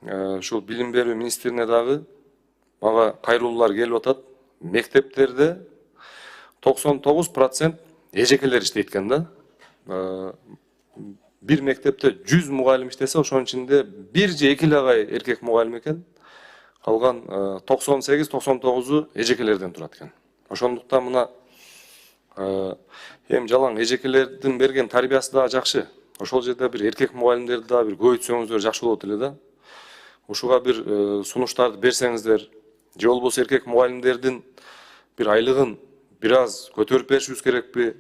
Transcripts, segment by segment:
ушул билим берүү министрине дагы мага кайрылуулар келип атат. Мектептерде 99% эжекелер иштейт экен да. Бир мектепте 100 мугалим иштесе, ошонун ичинде 1 же 2 агай эркек мугалим экен. Калган 98-99 эжекелерден турат экен. Ошондуктан мына эми жалаң эжекелердин берген тарбиясы да жакшы. Ошол жерде бир эркек мугалимдерди да бир көбөйтсөңүздөр жакшы болот эле да. Ушуга бир сунуштарды берсеңиздер, же болбосо эркек мугалимдердин бир айлыгын бир аз көтөрүп беришибиз керекпи?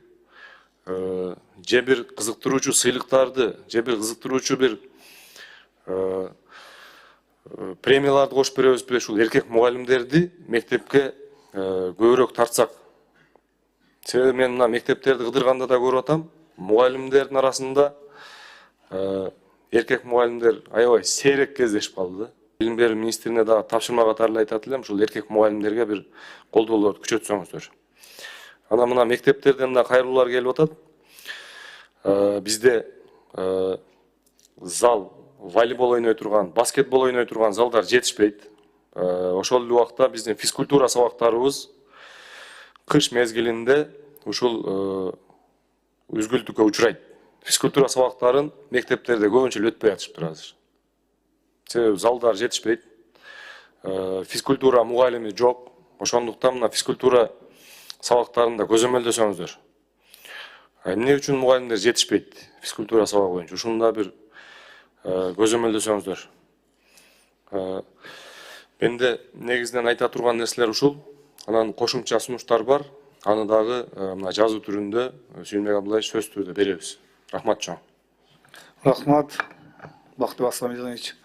Же бир кызыктыруучу сыйлыктарды, же бир кызыктыруучу бир премияларды кошуп беребизби? Ушул эркек мугалимдерди мектепке көбүрөөк тартсак. Себеби мен мына мектептерди кыдырганда да көрүп атам, мугалимдердин арасында эркек мугалимдер аябай сейрек кездешип калды да. Билим берүү министрине дагы тапшырма катары айтат элем, ушул эркек мугалимдерге бир колдоолорду күчөтсөңүздөр. Ана мына мектептерден да кайрылуулар келип атат. Бизде зал, волейбол ойной турган, баскетбол ойной турган залдар жетишпейт. Ошол эле убакта биздин физкультура сабактарыбыз кыш мезгилинде ушул үзгүлтүккө учурайт. Физкультура сабактарын мектептерде көбүнчө өтпөй атышыптыр азыр. Себеби залдар жетишпейт. Физкультура мугалими жок. Ошондуктан мына физкультура сабактарында көзөмөлдөсөңүздөр. Эмне үчүн мугалимдер жетишпейт физкультура сабагы боюнча? Ушуну да бир көзөмөлдөсөңүздөр. Менде негизинен айта турган нерселер ушул. Анан кошумча сунуштар бар. Аны дагы мына жазуу түрүндө Сүйүнбек Абдуллаевич сөз түрүндө беребиз. Рахмат чоң. Рахмат, Бактыбек Асламжанович.